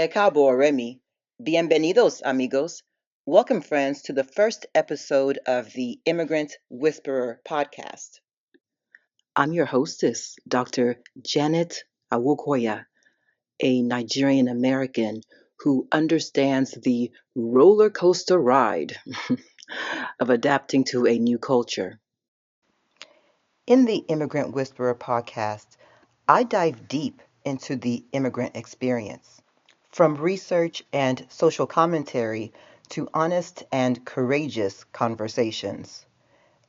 Cabo Remy. Bienvenidos, amigos. Welcome, friends, to the first episode of the Immigrant Whisperer Podcast. I'm your hostess, Dr. Janet Awokoya, a Nigerian American who understands the roller coaster ride of adapting to a new culture. In the Immigrant Whisperer Podcast, I dive deep into the immigrant experience. From research and social commentary to honest and courageous conversations.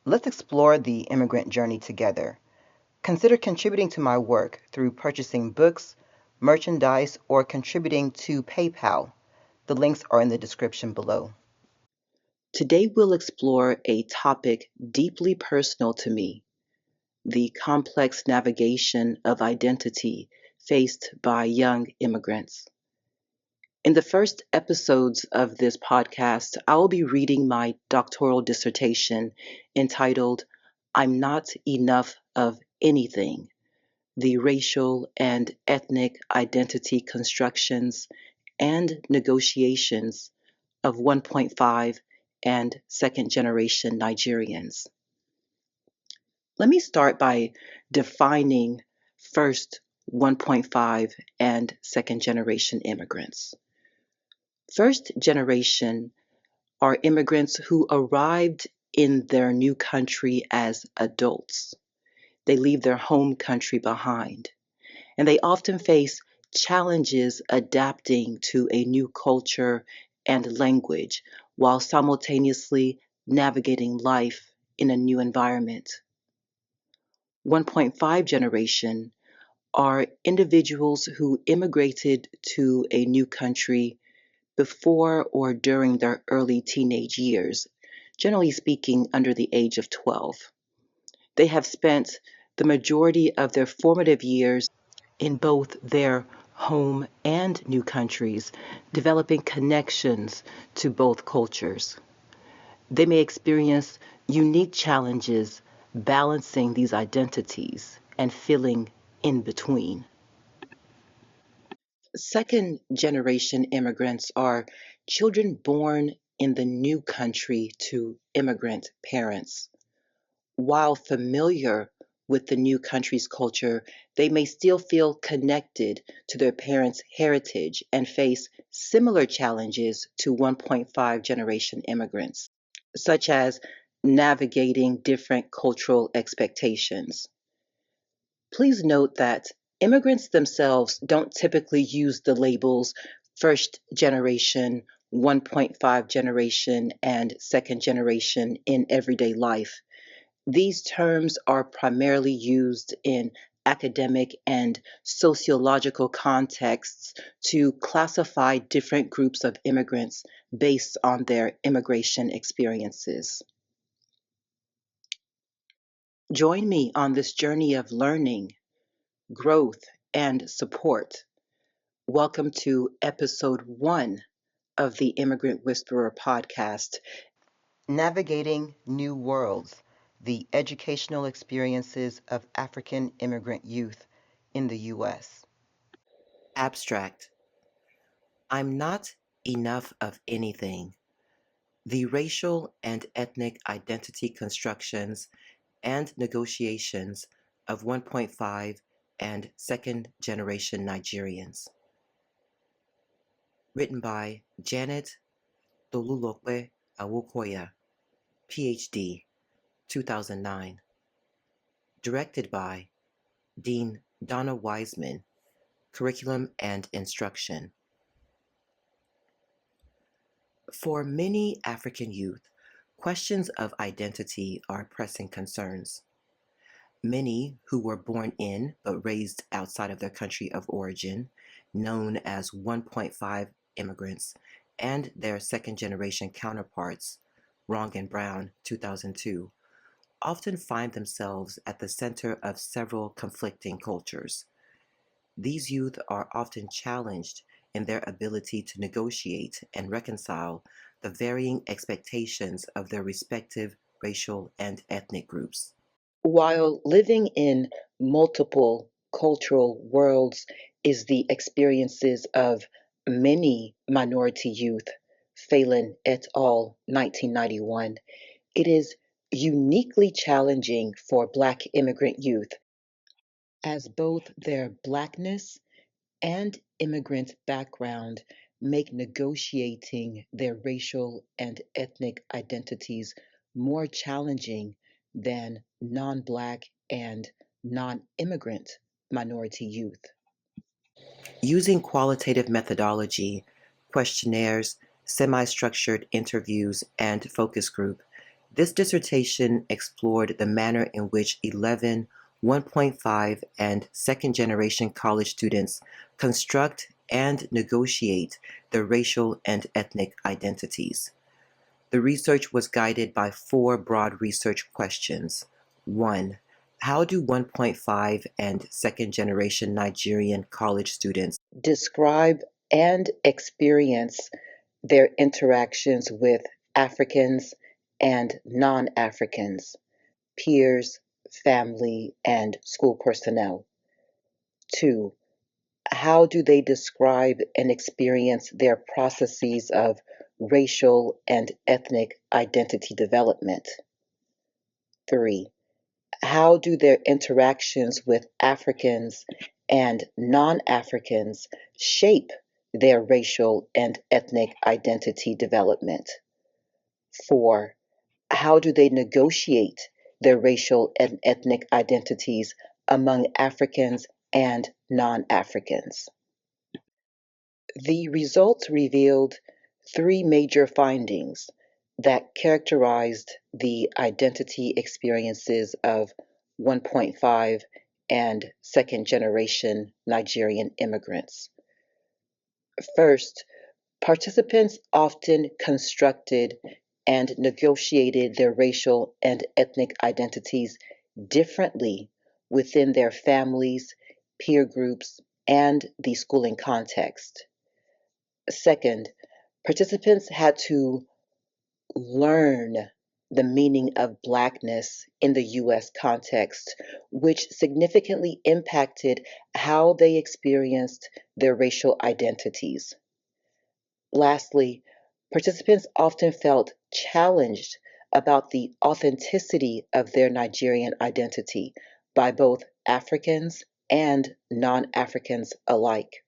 Let's explore the immigrant journey together. Consider contributing to my work through purchasing books, merchandise, or contributing to PayPal. The links are in the description below. Today we'll explore a topic deeply personal to me: the complex navigation of identity faced by young immigrants. In the first episodes of this podcast, I will be reading my doctoral dissertation entitled, "I'm Not Enough of Anything: The Racial and Ethnic Identity Constructions and Negotiations of 1.5 and Second Generation Nigerians." Let me start by defining first 1.5 and second generation immigrants. First generation are immigrants who arrived in their new country as adults. They leave their home country behind, and they often face challenges adapting to a new culture and language while simultaneously navigating life in a new environment. 1.5 generation are individuals who immigrated to a new country before or during their early teenage years, generally speaking under the age of 12. They have spent the majority of their formative years in both their home and new countries, developing connections to both cultures. They may experience unique challenges balancing these identities and feeling in between. Second generation immigrants are children born in the new country to immigrant parents. While familiar with the new country's culture, they may still feel connected to their parents' heritage and face similar challenges to 1.5 generation immigrants, such as navigating different cultural expectations. Please note that immigrants themselves don't typically use the labels first generation, 1.5 generation, and second generation in everyday life. These terms are primarily used in academic and sociological contexts to classify different groups of immigrants based on their immigration experiences. Join me on this journey of learning, growth, and support. Welcome to episode 1 of the Immigrant Whisperer Podcast, Navigating New Worlds: The Educational Experiences of African Immigrant Youth in the U.S. Abstract. I'm not enough of anything: the racial and ethnic identity constructions and negotiations of 1.5 and second generation Nigerians. Written by Janet Awokoya, PhD, 2009. Directed by Dean Donna Wiseman, Curriculum and Instruction. For many African youth, questions of identity are pressing concerns. Many who were born in but raised outside of their country of origin, known as 1.5 immigrants, and their second generation counterparts, Wrong and Brown, 2002, often find themselves at the center of several conflicting cultures. These youth are often challenged in their ability to negotiate and reconcile the varying expectations of their respective racial and ethnic groups. While living in multiple cultural worlds is the experiences of Many minority youth, Phelan et al., 1991, it is uniquely challenging for Black immigrant youth as both their Blackness and immigrant background make negotiating their racial and ethnic identities more challenging than non Black and non immigrant minority youth. Using qualitative methodology, questionnaires, semi-structured interviews, and focus group, this dissertation explored the manner in which 11 1.5 and second-generation college students construct and negotiate their racial and ethnic identities. The research was guided by four broad research questions. 1. How do 1.5 and second-generation Nigerian college students Describe and experience their interactions with Africans and non Africans, peers, family, and school personnel? 2. How do they describe and experience their processes of racial and ethnic identity development? 3. How do their interactions with Africans and non Africans shape their racial and ethnic identity development? 4. How do they negotiate their racial and ethnic identities among Africans and non Africans? The results revealed three major findings that characterized the identity experiences of 1.5 and second generation Nigerian immigrants. First, participants often constructed and negotiated their racial and ethnic identities differently within their families, peer groups, and the schooling context. Second, participants had to learn the meaning of Blackness in the US context, which significantly impacted how they experienced their racial identities. Lastly, participants often felt challenged about the authenticity of their Nigerian identity by both Africans and non Africans alike.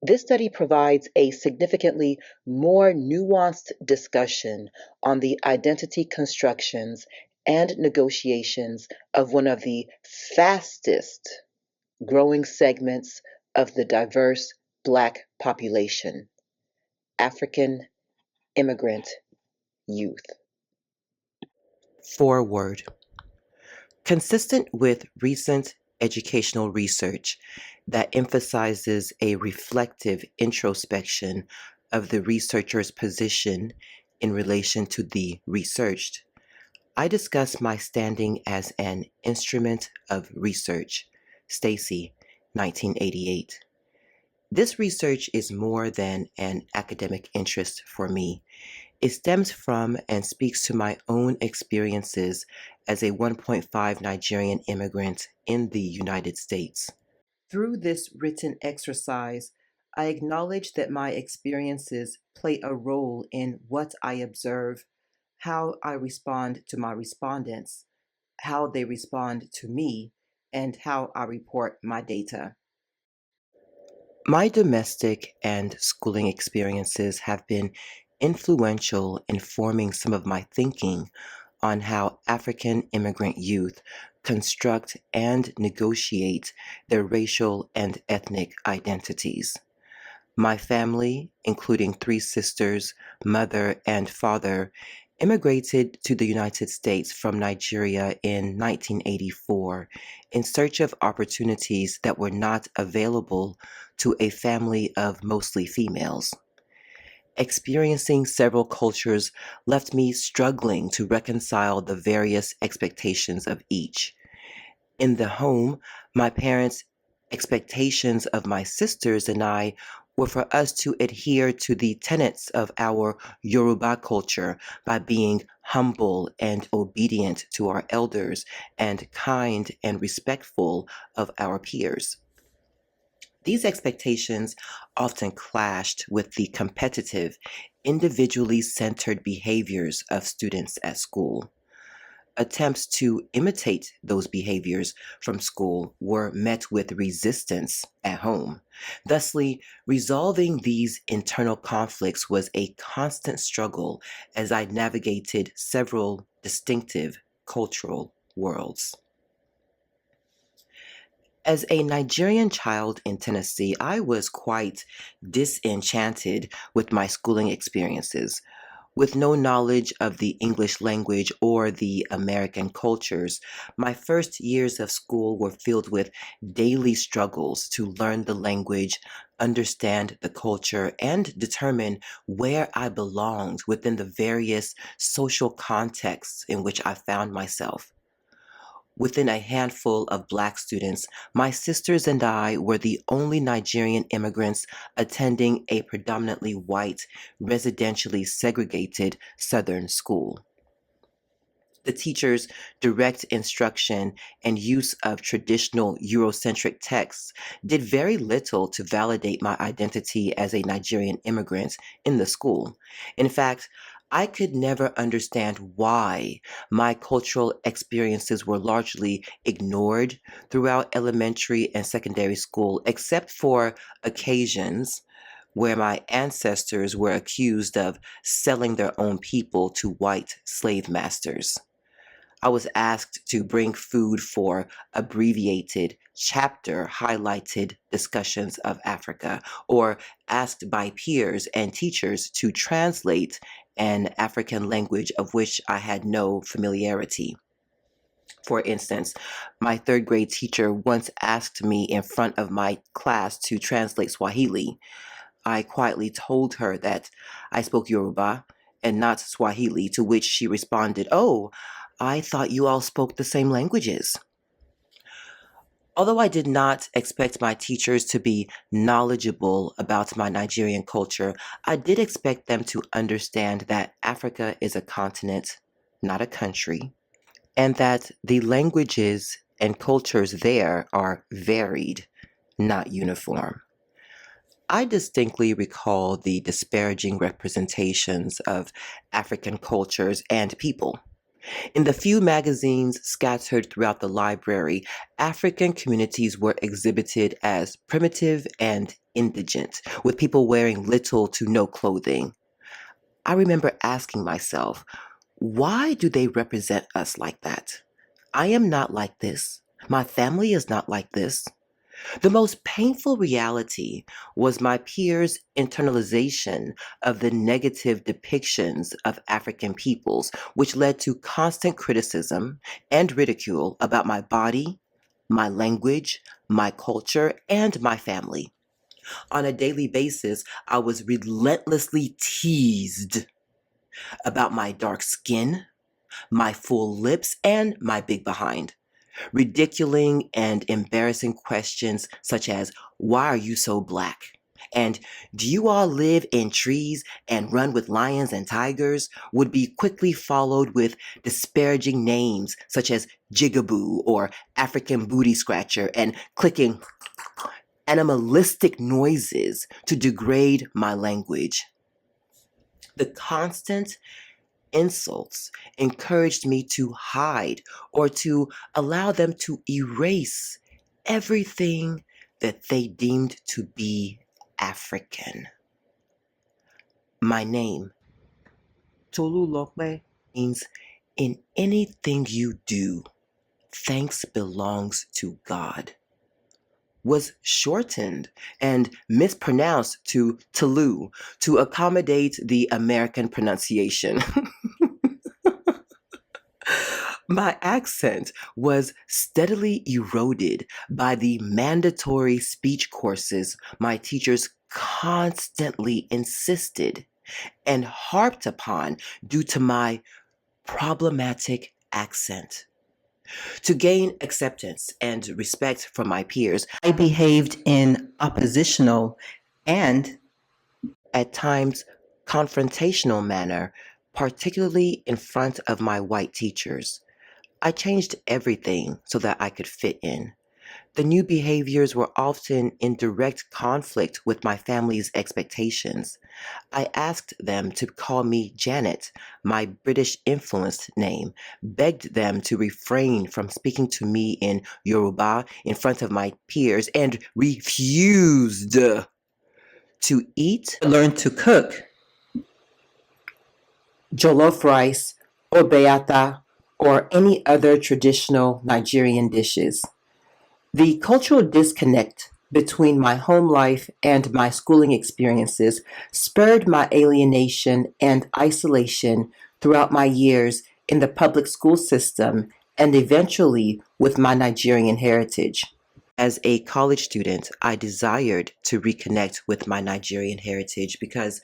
This study provides a significantly more nuanced discussion on the identity constructions and negotiations of one of the fastest growing segments of the diverse Black population, African immigrant youth. Forward. Consistent with recent educational research that emphasizes a reflective introspection of the researcher's position in relation to the researched, I discuss my standing as an instrument of research. Stacy, 1988. This research is more than an academic interest for me. It stems from and speaks to my own experiences as a 1.5 Nigerian immigrant in the United States. Through this written exercise, I acknowledge that my experiences play a role in what I observe, how I respond to my respondents, how they respond to me, and how I report my data. My domestic and schooling experiences have been influential in forming some of my thinking on how African immigrant youth construct and negotiate their racial and ethnic identities. My family, including three sisters, mother, and father, immigrated to the United States from Nigeria in 1984 in search of opportunities that were not available to a family of mostly females. Experiencing several cultures left me struggling to reconcile the various expectations of each. In the home, my parents' expectations of my sisters and I were for us to adhere to the tenets of our Yoruba culture by being humble and obedient to our elders and kind and respectful of our peers. These expectations often clashed with the competitive, individually centered behaviors of students at school. Attempts to imitate those behaviors from school were met with resistance at home. Thusly, resolving these internal conflicts was a constant struggle as I navigated several distinctive cultural worlds. As a Nigerian child in Tennessee, I was quite disenchanted with my schooling experiences. With no knowledge of the English language or the American cultures, my first years of school were filled with daily struggles to learn the language, understand the culture, and determine where I belonged within the various social contexts in which I found myself. Within a handful of Black students, my sisters and I were the only Nigerian immigrants attending a predominantly white, residentially segregated Southern school. The teachers' direct instruction and use of traditional Eurocentric texts did very little to validate my identity as a Nigerian immigrant in the school. In fact, I could never understand why my cultural experiences were largely ignored throughout elementary and secondary school, except for occasions where my ancestors were accused of selling their own people to white slave masters. I was asked to bring food for abbreviated, chapter highlighted discussions of Africa, or asked by peers and teachers to translate an African language of which I had no familiarity. For instance, my third grade teacher once asked me in front of my class to translate Swahili. I quietly told her that I spoke Yoruba and not Swahili, to which she responded, "Oh, I thought you all spoke the same languages." Although I did not expect my teachers to be knowledgeable about my Nigerian culture, I did expect them to understand that Africa is a continent, not a country, and that the languages and cultures there are varied, not uniform. I distinctly recall the disparaging representations of African cultures and people. In the few magazines scattered throughout the library, African communities were exhibited as primitive and indigent, with people wearing little to no clothing. I remember asking myself, why do they represent us like that? I am not like this. My family is not like this. The most painful reality was my peers' internalization of the negative depictions of African peoples, which led to constant criticism and ridicule about my body, my language, my culture, and my family. On a daily basis, I was relentlessly teased about my dark skin, my full lips, and my big behind. Ridiculing and embarrassing questions such as, "Why are you so black?" And "Do you all live in trees and run with lions and tigers?" would be quickly followed with disparaging names such as Jigaboo or African Booty Scratcher and clicking animalistic noises to degrade my language. The constant insults encouraged me to hide or to allow them to erase everything that they deemed to be African. My name, Tolulokwe, means in anything you do, thanks belongs to God, was shortened and mispronounced to Tolu to accommodate the American pronunciation. My accent was steadily eroded by the mandatory speech courses my teachers constantly insisted and harped upon due to my problematic accent. To gain acceptance and respect from my peers, I behaved in oppositional and, at times, confrontational manner, particularly in front of my white teachers. I changed everything so that I could fit in. The new behaviors were often in direct conflict with my family's expectations. I asked them to call me Janet, my British influenced name, begged them to refrain from speaking to me in Yoruba in front of my peers, and refused to eat, learn to cook jollof rice or beata or any other traditional Nigerian dishes. The cultural disconnect between my home life and my schooling experiences spurred my alienation and isolation throughout my years in the public school system and eventually with my Nigerian heritage. As a college student, I desired to reconnect with my Nigerian heritage because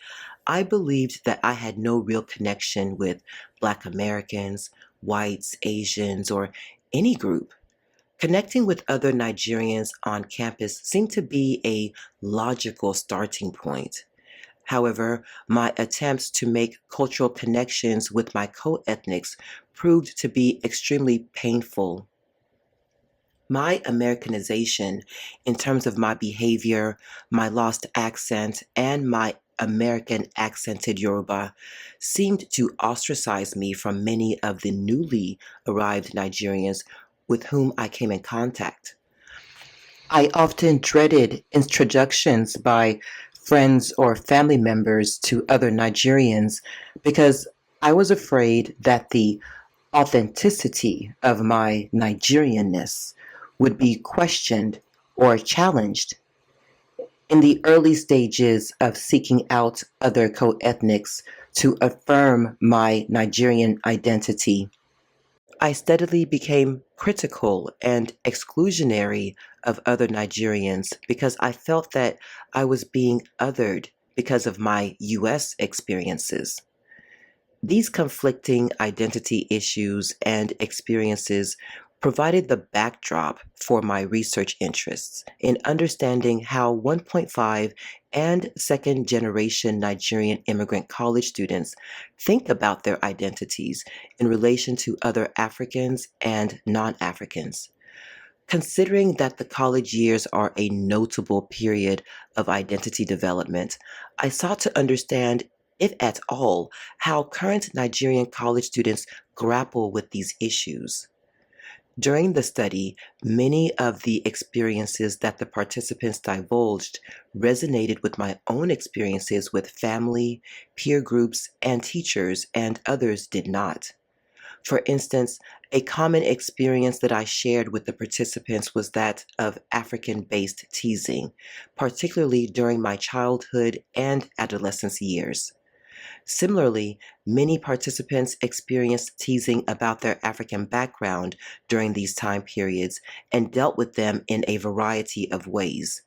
I believed that I had no real connection with Black Americans, whites, Asians, or any group. Connecting with other Nigerians on campus seemed to be a logical starting point. However, my attempts to make cultural connections with my co-ethnics proved to be extremely painful. My Americanization, in terms of my behavior, my lost accent, and my American accented Yoruba, seemed to ostracize me from many of the newly arrived Nigerians with whom I came in contact. I often dreaded introductions by friends or family members to other Nigerians because I was afraid that the authenticity of my Nigerianness would be questioned or challenged. In the early stages of seeking out other co-ethnics to affirm my Nigerian identity, I steadily became critical and exclusionary of other Nigerians because I felt that I was being othered because of my US experiences. These conflicting identity issues and experiences provided the backdrop for my research interests in understanding how 1.5 and second generation Nigerian immigrant college students think about their identities in relation to other Africans and non Africans. Considering that the college years are a notable period of identity development, I sought to understand, if at all, how current Nigerian college students grapple with these issues. During the study, many of the experiences that the participants divulged resonated with my own experiences with family, peer groups, and teachers, and others did not. For instance, a common experience that I shared with the participants was that of African based teasing, particularly during my childhood and adolescence years. Similarly, many participants experienced teasing about their African background during these time periods and dealt with them in a variety of ways.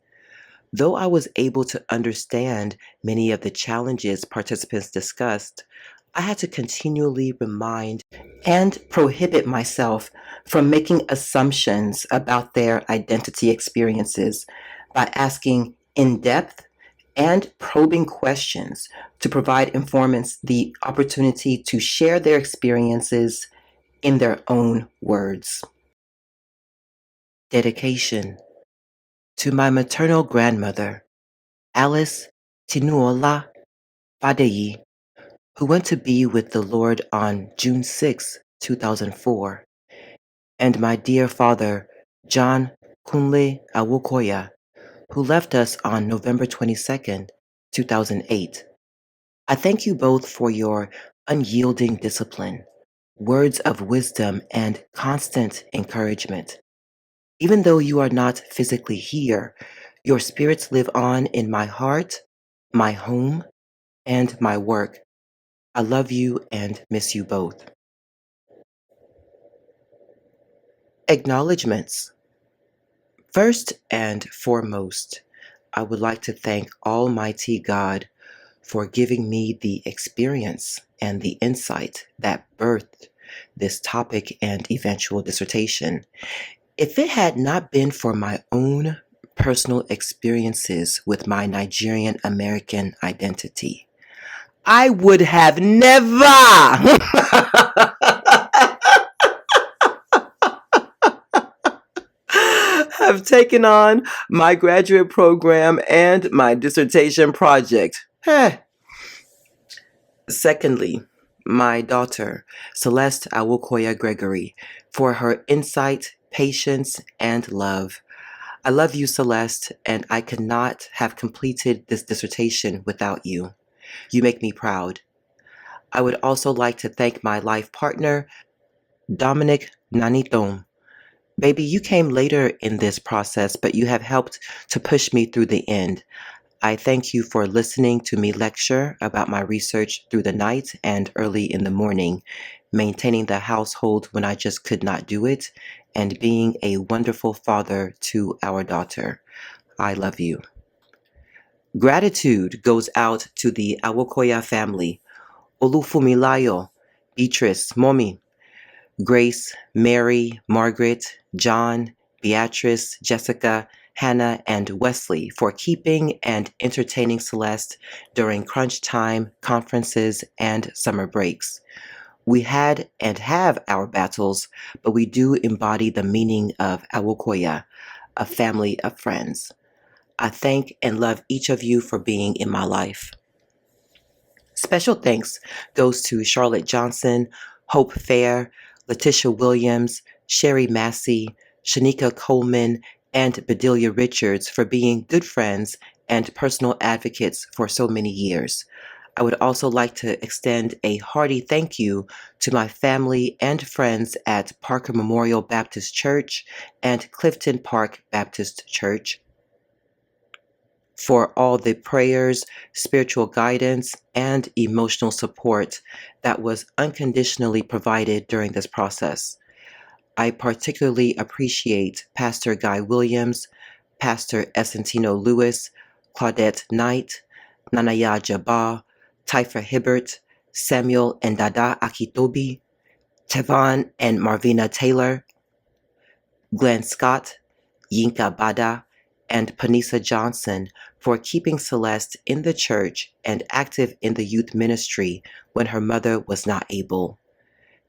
Though I was able to understand many of the challenges participants discussed, I had to continually remind and prohibit myself from making assumptions about their identity experiences by asking in depth and probing questions to provide informants the opportunity to share their experiences in their own words. Dedication to my maternal grandmother, Alice Tinuola Fadeyi, who went to be with the Lord on June 6, 2004, and my dear father, John Kunle Awokoya, who left us on November 22nd, 2008. I thank you both for your unyielding discipline, words of wisdom, and constant encouragement. Even though you are not physically here, your spirits live on in my heart, my home, and my work. I love you and miss you both. Acknowledgements. First and foremost, I would like to thank Almighty God for giving me the experience and the insight that birthed this topic and eventual dissertation. If it had not been for my own personal experiences with my Nigerian American identity, I would have never have taken on my graduate program and my dissertation project. Secondly, my daughter, Celeste Awokoya Gregory, for her insight, patience, and love. I love you, Celeste, and I could not have completed this dissertation without you. You make me proud. I would also like to thank my life partner, Dominic Nanitom. Baby, you came later in this process, but you have helped to push me through the end. I thank you for listening to me lecture about my research through the night and early in the morning, maintaining the household when I just could not do it, and being a wonderful father to our daughter. I love you. Gratitude goes out to the Awokoya family. Olufumilayo, Beatrice, Momi, Grace, Mary, Margaret, John, Beatrice, Jessica, Hannah, and Wesley for keeping and entertaining Celeste during crunch time, conferences, and summer breaks. We had and have our battles, but we do embody the meaning of Awokoya, a family of friends. I thank and love each of you for being in my life. Special thanks goes to Charlotte Johnson, Hope Fair, Letitia Williams, Sherry Massey, Shanika Coleman, and Bedelia Richards for being good friends and personal advocates for so many years. I would also like to extend a hearty thank you to my family and friends at Parker Memorial Baptist Church and Clifton Park Baptist Church for all the prayers, spiritual guidance, and emotional support that was unconditionally provided during this process. I particularly appreciate Pastor Guy Williams, Pastor Essentino Lewis, Claudette Knight, Nanaya Jabbar, Typha Hibbert, Samuel and Dada Akitobi, Tevan and Marvina Taylor, Glenn Scott, Yinka Bada, and Panisa Johnson for keeping Celeste in the church and active in the youth ministry when her mother was not able.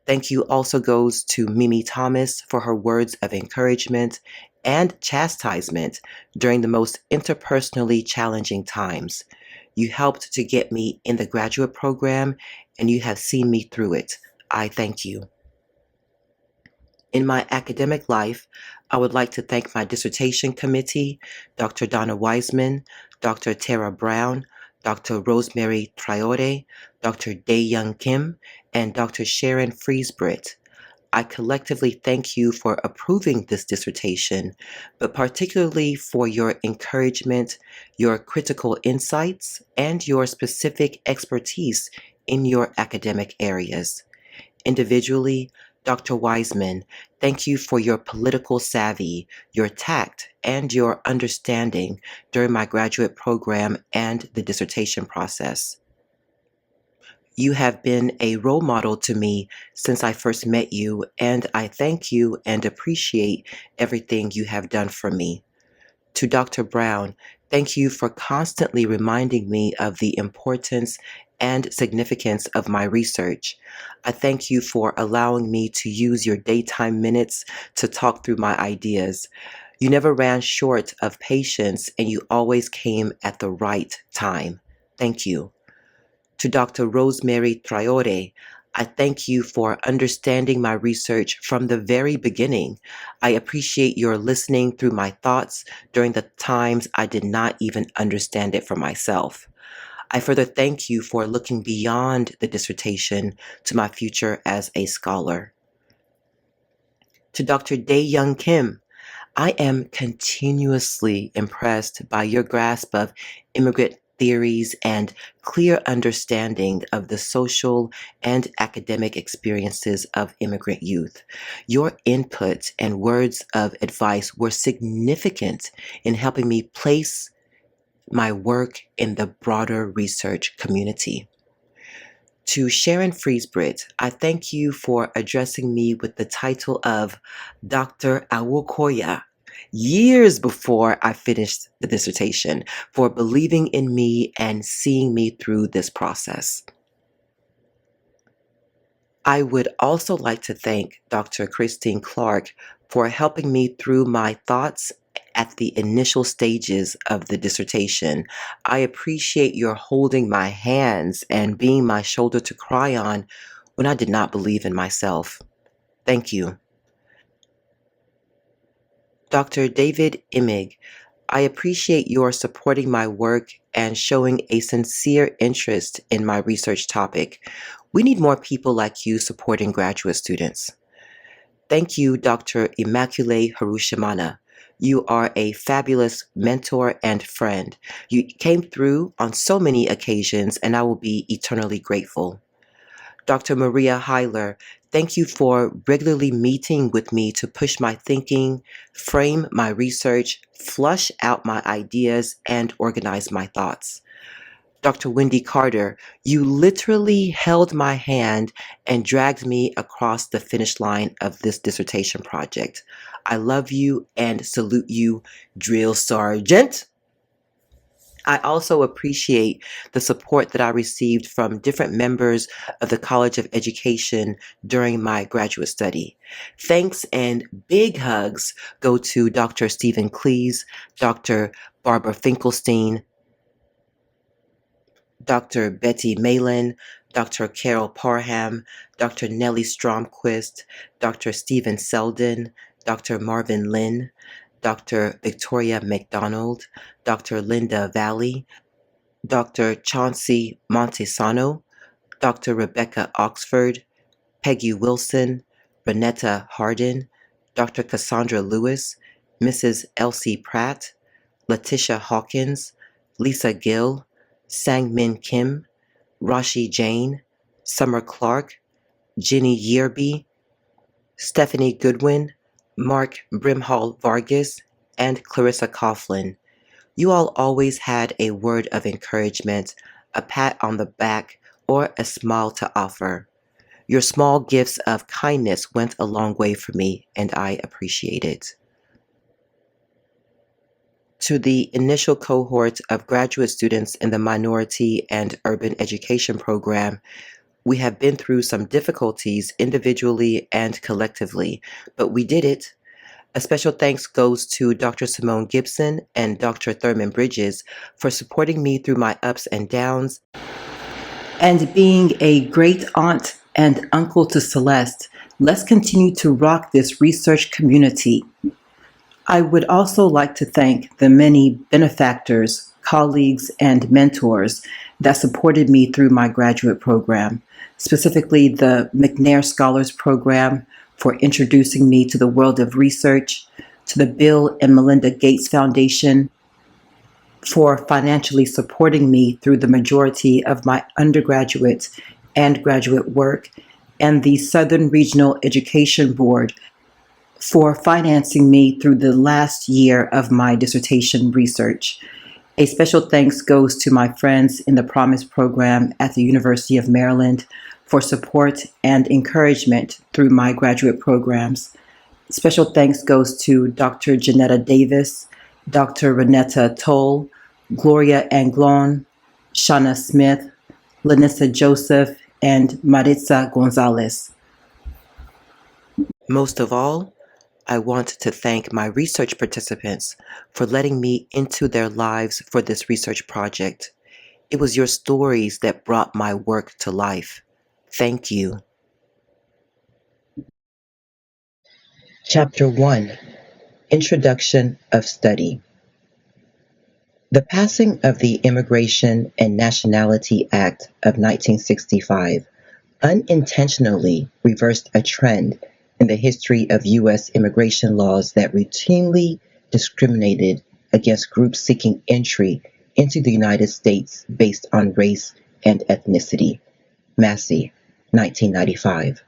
Thank you also goes to Mimi Thomas for her words of encouragement and chastisement during the most interpersonally challenging times. You helped to get me in the graduate program, and you have seen me through it. I thank you. In my academic life, I would like to thank my dissertation committee, Dr. Donna Wiseman, Dr. Tara Brown, Dr. Rosemary Traore, Dr. Dae-Young Kim, and Dr. Sharon Friesbritt. I collectively thank you for approving this dissertation, but particularly for your encouragement, your critical insights, and your specific expertise in your academic areas. Individually, Dr. Wiseman, thank you for your political savvy, your tact, and your understanding during my graduate program and the dissertation process. You have been a role model to me since I first met you, and I thank you and appreciate everything you have done for me. To Dr. Brown, thank you for constantly reminding me of the importance and significance of my research. I thank you for allowing me to use your daytime minutes to talk through my ideas. You never ran short of patience, and you always came at the right time. Thank you. To Dr. Rosemary Traore, I thank you for understanding my research from the very beginning. I appreciate your listening through my thoughts during the times I did not even understand it for myself. I further thank you for looking beyond the dissertation to my future as a scholar. To Dr. Dae-Young Kim, I am continuously impressed by your grasp of immigrant theories and clear understanding of the social and academic experiences of immigrant youth. Your input and words of advice were significant in helping me place my work in the broader research community. To Sharon Friesbritt, I thank you for addressing me with the title of Dr. Awokoya years before I finished the dissertation, for believing in me and seeing me through this process. I would also like to thank Dr. Christine Clark for helping me through my thoughts at the initial stages of the dissertation. I appreciate your holding my hands and being my shoulder to cry on when I did not believe in myself. Thank you. Dr. David Imig, I appreciate your supporting my work and showing a sincere interest in my research topic. We need more people like you supporting graduate students. Thank you, Dr. Immaculate Harushimana. You are a fabulous mentor and friend. You came through on so many occasions, and I will be eternally grateful. Dr. Maria Heiler, thank you for regularly meeting with me to push my thinking, frame my research, flush out my ideas, and organize my thoughts. Dr. Wendy Carter, you literally held my hand and dragged me across the finish line of this dissertation project. I love you and salute you, Drill Sergeant. I also appreciate the support that I received from different members of the College of Education during my graduate study. Thanks and big hugs go to Dr. Stephen Cleese, Dr. Barbara Finkelstein, Dr. Betty Malin, Dr. Carol Parham, Dr. Nellie Stromquist, Dr. Stephen Selden, Dr. Marvin Lynn, Dr. Victoria McDonald, Dr. Linda Valley, Dr. Chauncey Montesano, Dr. Rebecca Oxford, Peggy Wilson, Renetta Hardin, Dr. Cassandra Lewis, Mrs. Elsie Pratt, Letitia Hawkins, Lisa Gill, Sang-Min Kim, Rashi Jain, Summer Clark, Jenny Yearby, Stephanie Goodwin, Mark Brimhall Vargas, and Clarissa Coughlin. You all always had a word of encouragement, a pat on the back, or a smile to offer. Your small gifts of kindness went a long way for me, and I appreciate it. To the initial cohort of graduate students in the Minority and Urban Education program, we have been through some difficulties individually and collectively, but we did it. A special thanks goes to Dr. Simone Gibson and Dr. Thurman Bridges for supporting me through my ups and downs and being a great aunt and uncle to Celeste. Let's continue to rock this research community. I would also like to thank the many benefactors, colleagues, and mentors that supported me through my graduate program, specifically the McNair Scholars Program for introducing me to the world of research, to the Bill and Melinda Gates Foundation for financially supporting me through the majority of my undergraduate and graduate work, and the Southern Regional Education Board for financing me through the last year of my dissertation research. A special thanks goes to my friends in the Promise program at the University of Maryland for support and encouragement through my graduate programs. Special thanks goes to Dr. Janetta Davis, Dr. Renetta Toll, Gloria Anglon, Shauna Smith, Lanissa Joseph, and Maritza Gonzalez. Most of all, I want to thank my research participants for letting me into their lives for this research project. It was your stories that brought my work to life. Thank you. Chapter 1: Introduction of Study. The passing of the Immigration and Nationality Act of 1965 unintentionally reversed a trend in the history of U.S. immigration laws that routinely discriminated against groups seeking entry into the United States based on race and ethnicity. Massey, 1995.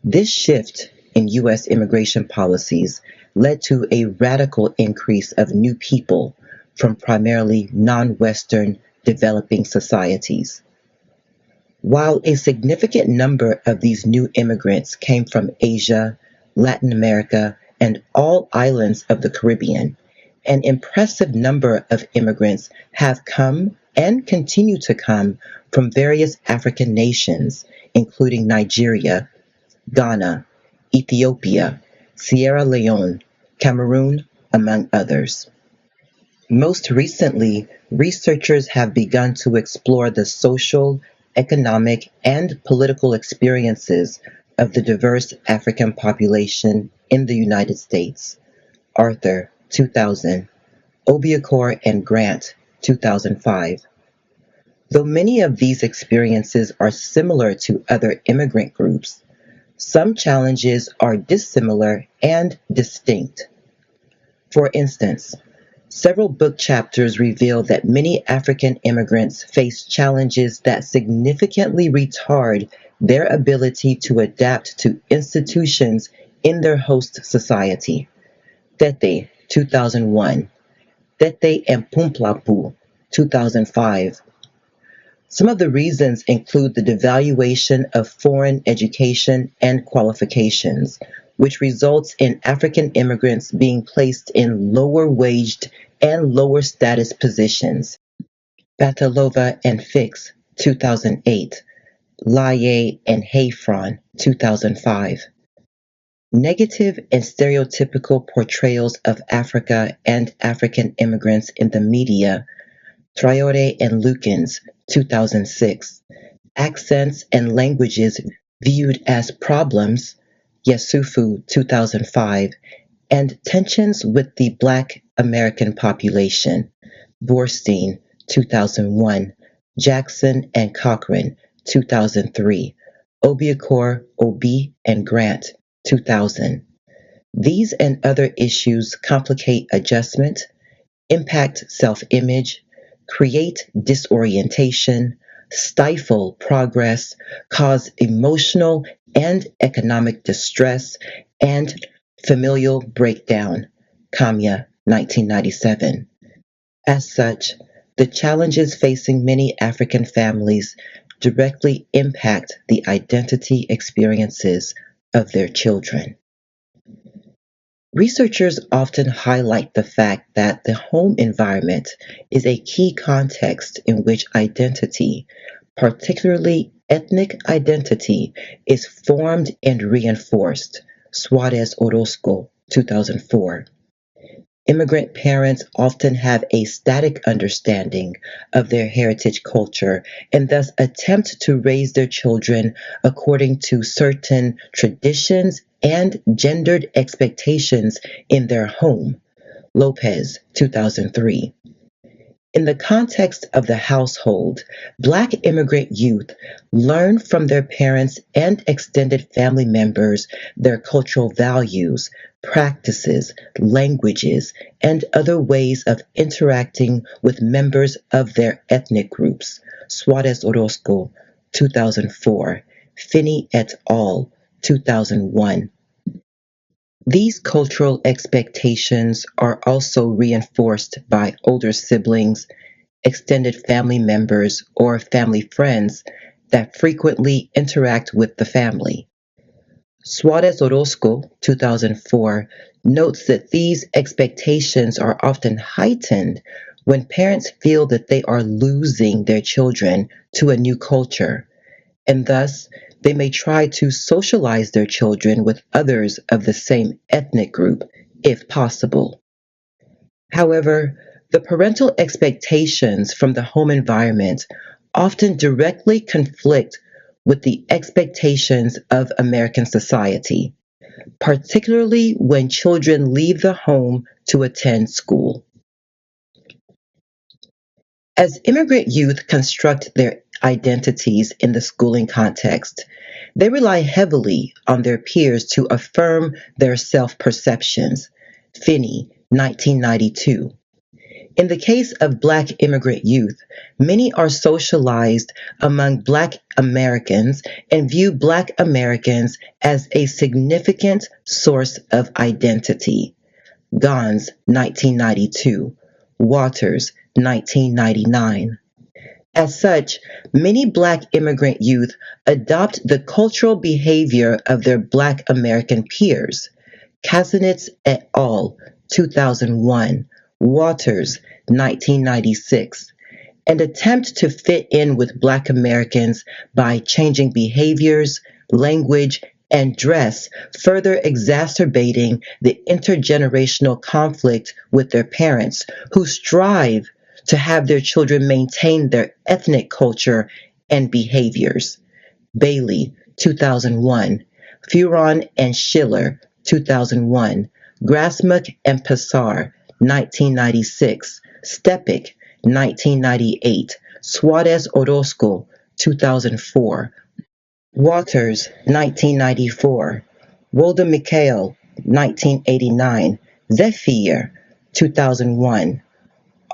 This shift in U.S. immigration policies led to a radical increase of new people from primarily non-Western developing societies. While a significant number of these new immigrants came from Asia, Latin America, and all islands of the Caribbean, an impressive number of immigrants have come and continue to come from various African nations, including Nigeria, Ghana, Ethiopia, Sierra Leone, Cameroon, among others. Most recently, researchers have begun to explore the social, economic, and political experiences of the diverse African population in the United States. Arthur, 2000, Obiakor and Grant, 2005. Though many of these experiences are similar to other immigrant groups, some challenges are dissimilar and distinct. For instance, several book chapters reveal that many African immigrants face challenges that significantly retard their ability to adapt to institutions in their host society. Tete, 2001. Tete and Pumplapu, 2005. Some of the reasons include the devaluation of foreign education and qualifications, which results in African immigrants being placed in lower waged and lower status positions. Batalova and Fix, 2008. Laye and Hayfron, 2005. Negative and stereotypical portrayals of Africa and African immigrants in the media. Traore and Lukens, 2006. Accents and languages viewed as problems. Yasufu, 2005. And tensions with the Black American population. Borstein, 2001. Jackson and Cochran, 2003. Obiakor, Obi, and Grant, 2000. These and other issues complicate adjustment, impact self-image, create disorientation, stifle progress, cause emotional and economic distress, and familial breakdown. Kamya, 1997. As such, the challenges facing many African families directly impact the identity experiences of their children. Researchers often highlight the fact that the home environment is a key context in which identity, particularly ethnic identity, is formed and reinforced. Suarez Orozco, 2004. Immigrant parents often have a static understanding of their heritage culture and thus attempt to raise their children according to certain traditions and gendered expectations in their home. Lopez, 2003. In the context of the household, Black immigrant youth learn from their parents and extended family members their cultural values, practices, languages, and other ways of interacting with members of their ethnic groups. Suarez Orozco, 2004. Finney et al., 2001. These cultural expectations are also reinforced by older siblings, extended family members, or family friends that frequently interact with the family. Suarez Orozco, 2004, notes that these expectations are often heightened when parents feel that they are losing their children to a new culture, and thus they may try to socialize their children with others of the same ethnic group, if possible. However, the parental expectations from the home environment often directly conflict with the expectations of American society, particularly when children leave the home to attend school. As immigrant youth construct their identities in the schooling context, they rely heavily on their peers to affirm their self-perceptions. Finney, 1992. In the case of Black immigrant youth, many are socialized among Black Americans and view Black Americans as a significant source of identity. Gons, 1992. Waters, 1999. As such, many Black immigrant youth adopt the cultural behavior of their Black American peers. Kasanitz et al., 2001, Waters, 1996, and attempt to fit in with Black Americans by changing behaviors, language, and dress, further exacerbating the intergenerational conflict with their parents, who strive to have their children maintain their ethnic culture and behaviors. Bailey, 2001. Furon and Schiller, 2001. Grasmuck and Passar, 1996. Stepik, 1998. Suarez Orozco, 2004. Waters, 1994. Wilda Mikhail, 1989. Zephyr, 2001.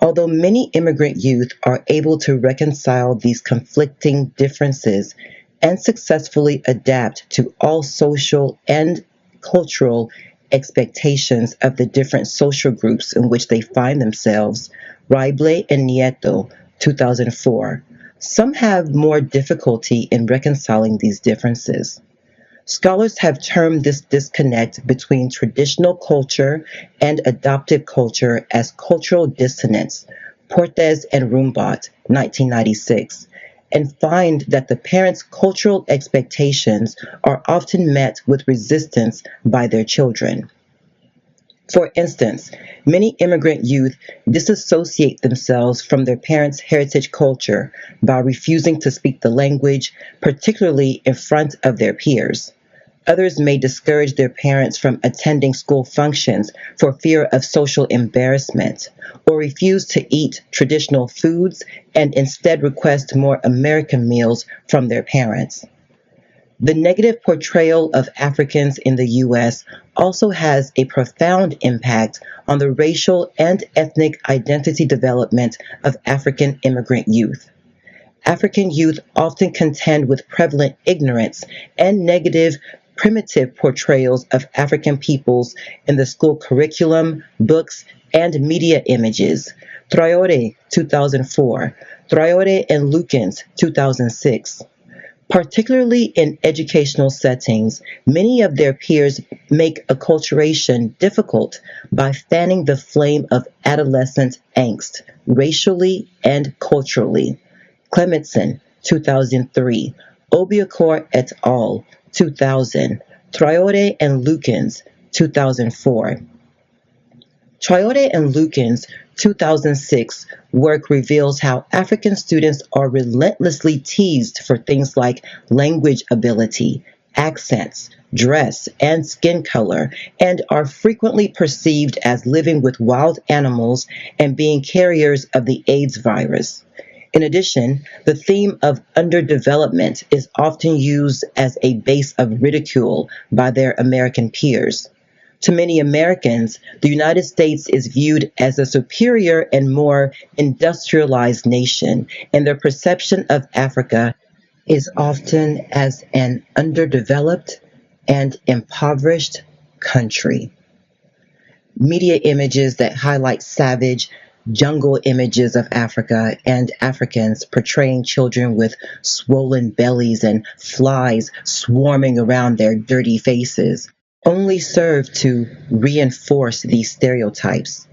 Although many immigrant youth are able to reconcile these conflicting differences and successfully adapt to all social and cultural expectations of the different social groups in which they find themselves, Raible and Nieto, 2004, some have more difficulty in reconciling these differences. Scholars have termed this disconnect between traditional culture and adoptive culture as cultural dissonance, Portes and Rumbaut, 1996, and find that the parents' cultural expectations are often met with resistance by their children. For instance, many immigrant youth disassociate themselves from their parents' heritage culture by refusing to speak the language, particularly in front of their peers. Others may discourage their parents from attending school functions for fear of social embarrassment, or refuse to eat traditional foods and instead request more American meals from their parents. The negative portrayal of Africans in the U.S. also has a profound impact on the racial and ethnic identity development of African immigrant youth. African youth often contend with prevalent ignorance and negative, primitive portrayals of African peoples in the school curriculum, books, and media images. Traore, 2004. Traore and Lukens, 2006. Particularly in educational settings, many of their peers make acculturation difficult by fanning the flame of adolescent angst, racially and culturally. Clementson, 2003. Obiakor et al., 2000. Traore and Lukens, 2004. Traore and Lukens' 2006 work reveals how African students are relentlessly teased for things like language ability, accents, dress, and skin color, and are frequently perceived as living with wild animals and being carriers of the AIDS virus. In addition, the theme of underdevelopment is often used as a base of ridicule by their American peers. To many Americans, the United States is viewed as a superior and more industrialized nation, and their perception of Africa is often as an underdeveloped and impoverished country. Media images that highlight savage, jungle images of Africa and Africans portraying children with swollen bellies and flies swarming around their dirty faces only serve to reinforce these stereotypes.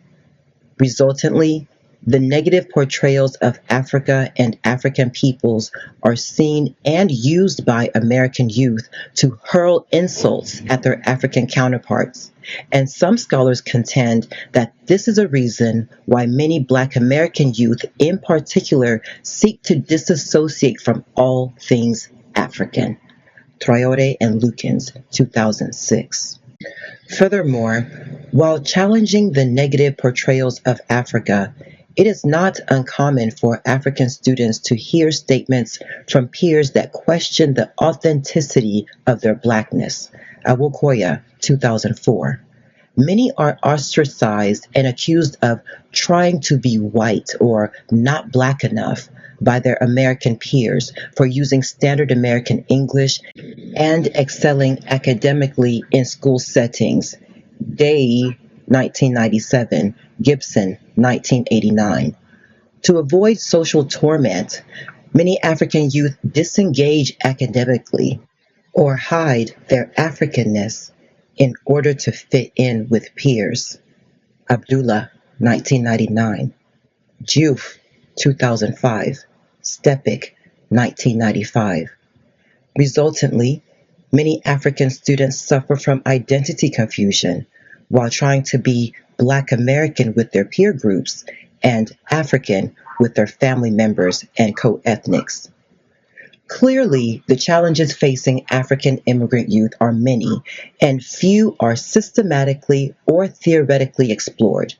Resultantly, the negative portrayals of Africa and African peoples are seen and used by American youth to hurl insults at their African counterparts. And some scholars contend that this is a reason why many Black American youth in particular seek to disassociate from all things African. Traore and Lukens, 2006. Furthermore, while challenging the negative portrayals of Africa, it is not uncommon for African students to hear statements from peers that question the authenticity of their Blackness. Awokoya, 2004. Many are ostracized and accused of trying to be white or not Black enough by their American peers for using standard American English and excelling academically in school settings. Day, 1997, Gibson, 1989. To avoid social torment, many African youth disengage academically or hide their Africanness in order to fit in with peers. Abdullah, 1999. Diouf, 2005. Stepik, 1995. Resultantly, Many African students suffer from identity confusion while trying to be Black American with their peer groups and African with their family members and co-ethnics. Clearly, the challenges facing African immigrant youth are many, and few are systematically or theoretically explored.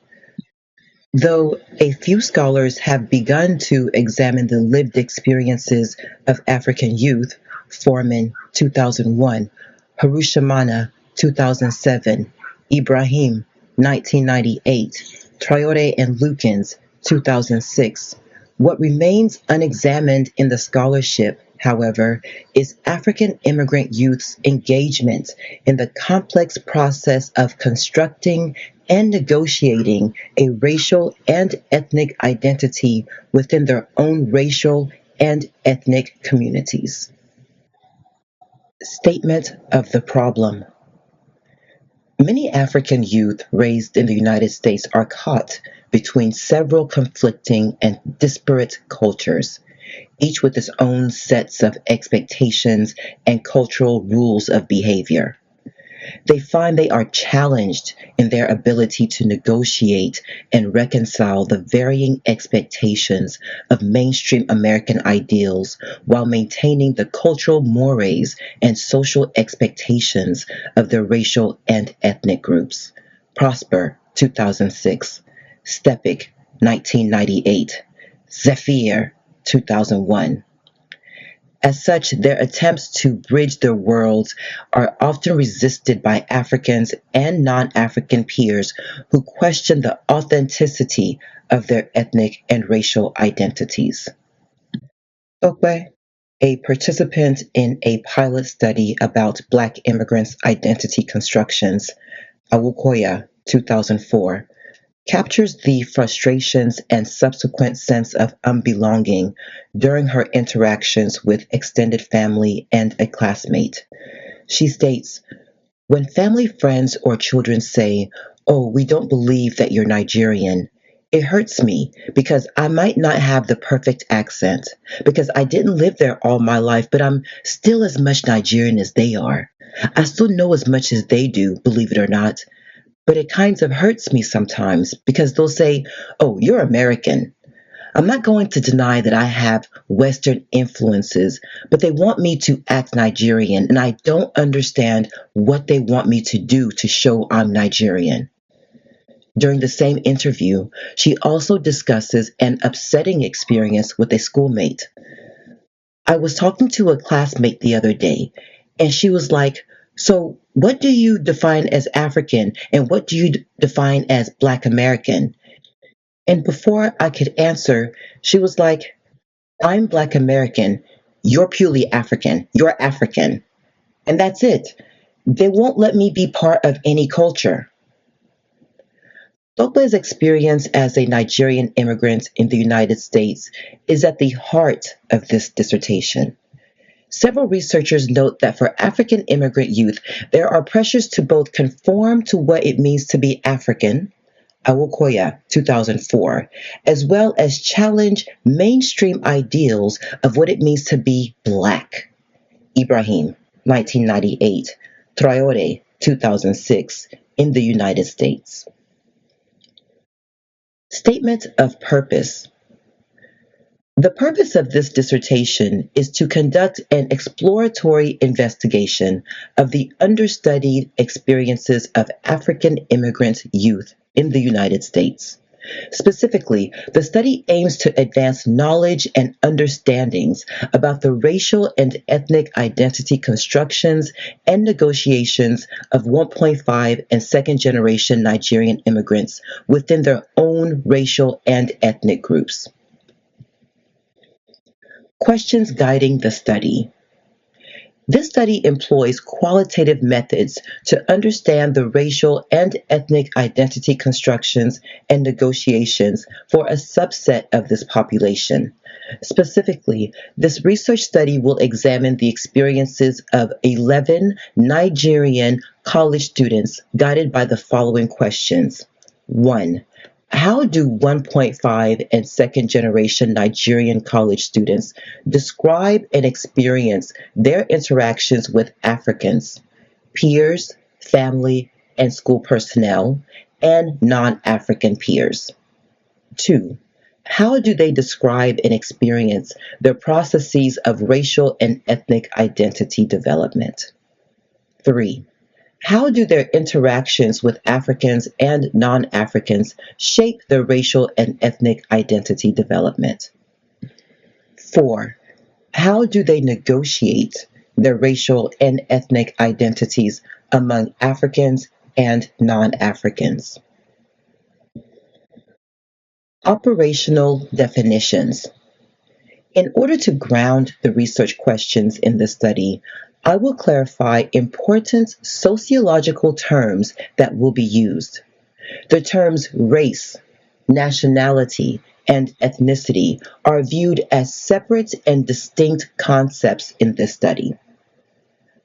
Though a few scholars have begun to examine the lived experiences of African youth, Foreman 2001, Harushimana 2007, Ibrahim 1998, Traore and Lukens 2006, what remains unexamined in the scholarship, however, is African immigrant youth's engagement in the complex process of constructing and negotiating a racial and ethnic identity within their own racial and ethnic communities. Statement of the problem. Many African youth raised in the United States are caught between several conflicting and disparate cultures, each with its own sets of expectations and cultural rules of behavior. They find they are challenged in their ability to negotiate and reconcile the varying expectations of mainstream American ideals while maintaining the cultural mores and social expectations of their racial and ethnic groups. Prosper, 2006. Stepik, 1998. Zephyr, 2001. As such, their attempts to bridge their worlds are often resisted by Africans and non-African peers who question the authenticity of their ethnic and racial identities. Okwe, a participant in a pilot study about Black immigrants' identity constructions, Awokoya, 2004, captures the frustrations and subsequent sense of unbelonging during her interactions with extended family and a classmate. She states, when family, friends, or children say, "Oh, we don't believe that you're Nigerian," it hurts me because I might not have the perfect accent, because I didn't live there all my life, but I'm still as much Nigerian as they are. I still know as much as they do, believe it or not. But it kind of hurts me sometimes because they'll say, "Oh, you're American." I'm not going to deny that I have Western influences, but they want me to act Nigerian, and I don't understand what they want me to do to show I'm Nigerian. During the same interview, she also discusses an upsetting experience with a schoolmate. I was talking to a classmate the other day, and she was like, "So, what do you define as African, and what do you define as Black American?" And before I could answer, she was like, "I'm Black American, you're purely African, you're African." And that's it. They won't let me be part of any culture. Tokwe's experience as a Nigerian immigrant in the United States is at the heart of this dissertation. Several researchers note that for African immigrant youth, there are pressures to both conform to what it means to be African, Awokoya, 2004, as well as challenge mainstream ideals of what it means to be Black, Ibrahim, 1998, Traore, 2006, in the United States. Statement of purpose. The purpose of this dissertation is to conduct an exploratory investigation of the understudied experiences of African immigrant youth in the United States. Specifically, the study aims to advance knowledge and understandings about the racial and ethnic identity constructions and negotiations of 1.5 and second generation Nigerian immigrants within their own racial and ethnic groups. Questions guiding the study. This study employs qualitative methods to understand the racial and ethnic identity constructions and negotiations for a subset of this population. Specifically, this research study will examine the experiences of 11 Nigerian college students guided by the following questions. 1. How do 1.5 and second generation Nigerian college students describe and experience their interactions with Africans, peers, family, and school personnel, and non African peers? 2. How do they describe and experience their processes of racial and ethnic identity development? 3. How do their interactions with Africans and non Africans shape their racial and ethnic identity development? 4. How do they negotiate their racial and ethnic identities among Africans and non Africans? Operational definitions. In order to ground the research questions in this study, I will clarify important sociological terms that will be used. The terms race, nationality, and ethnicity are viewed as separate and distinct concepts in this study.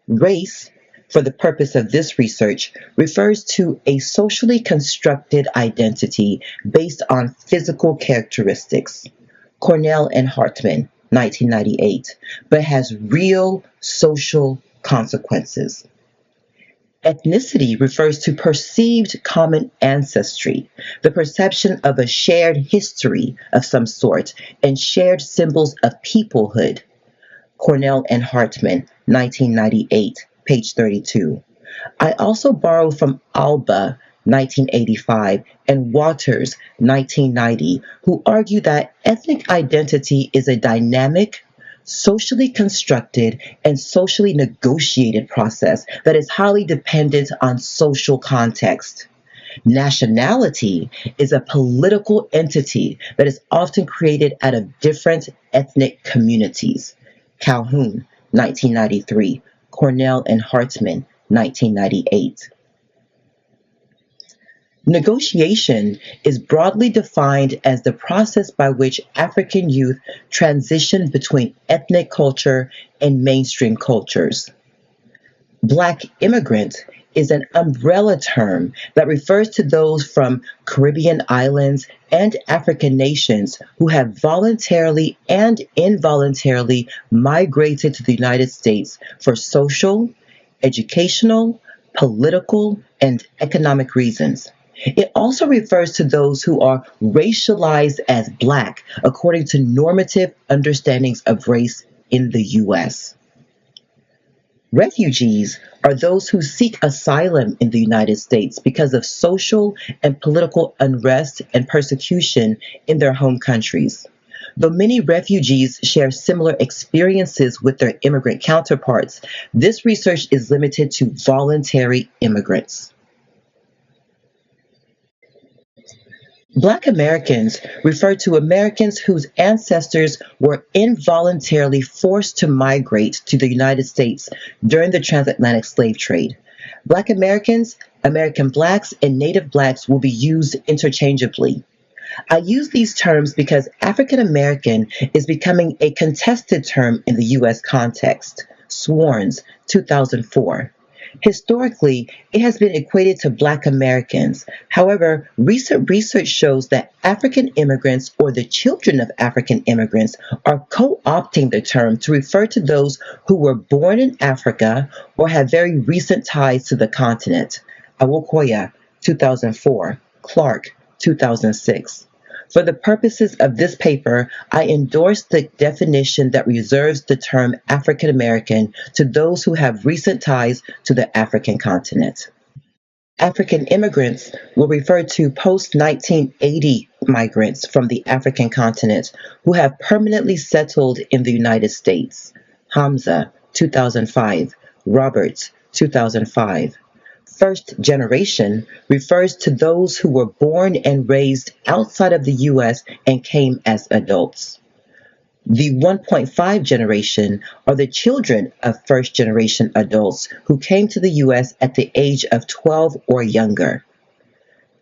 Race, for the purpose of this research, refers to a socially constructed identity based on physical characteristics. Cornell and Hartman, 1998, but has real social consequences. Ethnicity refers to perceived common ancestry, the perception of a shared history of some sort, and shared symbols of peoplehood. Cornell and Hartman, 1998, page 32. I also borrow from Alba, 1985, and Waters, 1990, who argue that ethnic identity is a dynamic, socially constructed, and socially negotiated process that is highly dependent on social context. Nationality is a political entity that is often created out of different ethnic communities. Calhoun, 1993, Cornell and Hartman, 1998. Negotiation is broadly defined as the process by which African youth transition between ethnic culture and mainstream cultures. Black immigrant is an umbrella term that refers to those from Caribbean islands and African nations who have voluntarily and involuntarily migrated to the United States for social, educational, political, and economic reasons. It also refers to those who are racialized as Black according to normative understandings of race in the U.S. Refugees are those who seek asylum in the United States because of social and political unrest and persecution in their home countries. Though many refugees share similar experiences with their immigrant counterparts, this research is limited to voluntary immigrants. Black Americans refer to Americans whose ancestors were involuntarily forced to migrate to the United States during the transatlantic slave trade. Black Americans, American Blacks, and Native Blacks will be used interchangeably. I use these terms because African American is becoming a contested term in the U.S. context. Swarns, 2004. Historically, it has been equated to Black Americans. However, recent research shows that African immigrants or the children of African immigrants are co-opting the term to refer to those who were born in Africa or have very recent ties to the continent. Awokoya, 2004. Clark, 2006. For the purposes of this paper, I endorse the definition that reserves the term African American to those who have recent ties to the African continent. African immigrants will refer to post-1980 migrants from the African continent who have permanently settled in the United States. Hamza, 2005. Roberts, 2005. First generation refers to those who were born and raised outside of the U.S. and came as adults. The 1.5 generation are the children of first generation adults who came to the U.S. at the age of 12 or younger.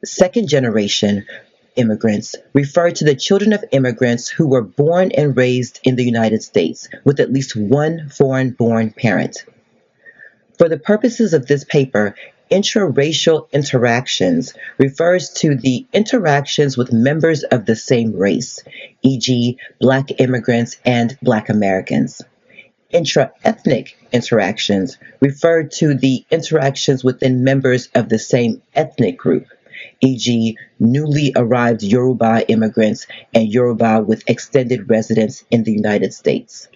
Second generation immigrants refer to the children of immigrants who were born and raised in the United States with at least one foreign-born parent. For the purposes of this paper, Intraracial interactions refers to the interactions with members of the same race, e.g., Black immigrants and Black Americans. Intra-ethnic interactions refer to the interactions within members of the same ethnic group, e.g., newly arrived Yoruba immigrants and Yoruba with extended residence in the United States.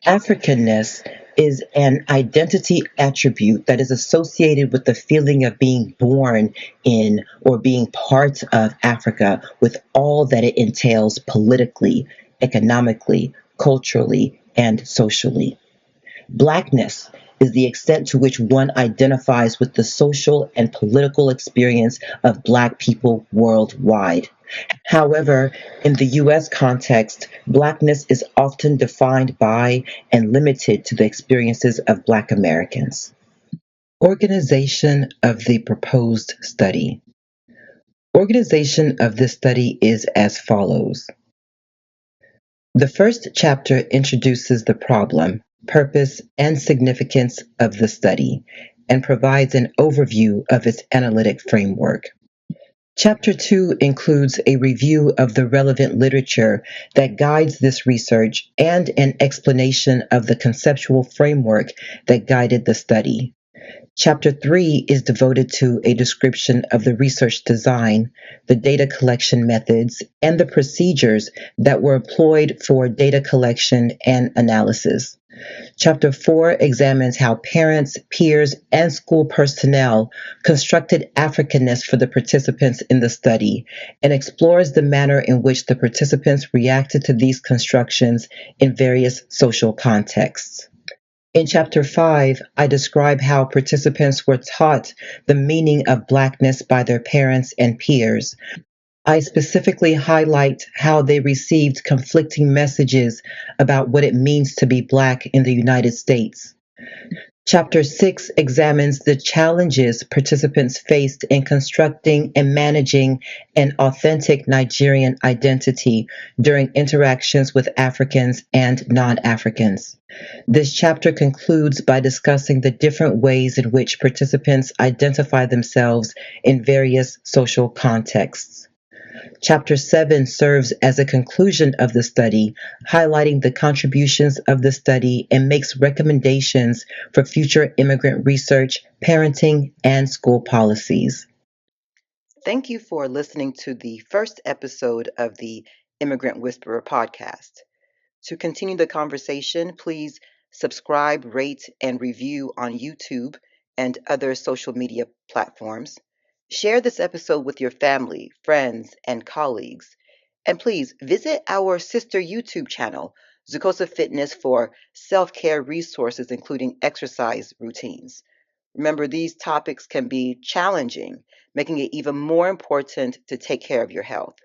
Africanness is an identity attribute that is associated with the feeling of being born in or being part of Africa with all that it entails politically, economically, culturally, and socially. Blackness is the extent to which one identifies with the social and political experience of Black people worldwide. However, in the US context, Blackness is often defined by and limited to the experiences of Black Americans. Organization of the proposed study. Organization of this study is as follows. The first chapter introduces the problem, purpose, and significance of the study and provides an overview of its analytic framework. Chapter 2 includes a review of the relevant literature that guides this research and an explanation of the conceptual framework that guided the study. Chapter 3 is devoted to a description of the research design, the data collection methods, and the procedures that were employed for data collection and analysis. Chapter 4 examines how parents, peers, and school personnel constructed Africanness for the participants in the study and explores the manner in which the participants reacted to these constructions in various social contexts. In Chapter 5, I describe how participants were taught the meaning of Blackness by their parents and peers. I specifically highlight how they received conflicting messages about what it means to be Black in the United States. Chapter 6 examines the challenges participants faced in constructing and managing an authentic Nigerian identity during interactions with Africans and non Africans. This chapter concludes by discussing the different ways in which participants identify themselves in various social contexts. Chapter 7 serves as a conclusion of the study, highlighting the contributions of the study and makes recommendations for future immigrant research, parenting, and school policies. Thank you for listening to the first episode of the Immigrant Whisperer Podcast. To continue the conversation, please subscribe, rate, and review on YouTube and other social media platforms. Share this episode with your family, friends, and colleagues. And please visit our sister YouTube channel, Zukosa Fitness, for self care resources, including exercise routines. Remember, these topics can be challenging, making it even more important to take care of your health.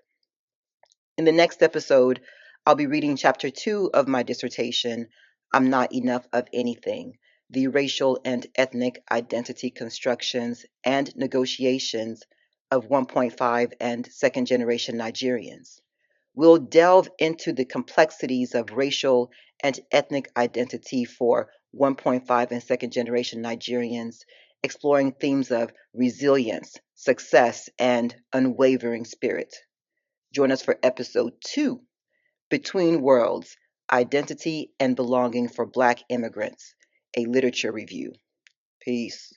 In the next episode, I'll be reading chapter 2 of my dissertation, I'm Not Enough of Anything: The Racial and Ethnic Identity Constructions and Negotiations of 1.5 and second generation Nigerians. We'll delve into the complexities of racial and ethnic identity for 1.5 and second generation Nigerians, exploring themes of resilience, success, and unwavering spirit. Join us for episode 2, Between Worlds: Identity and Belonging for Black Immigrants, a literature review. Peace.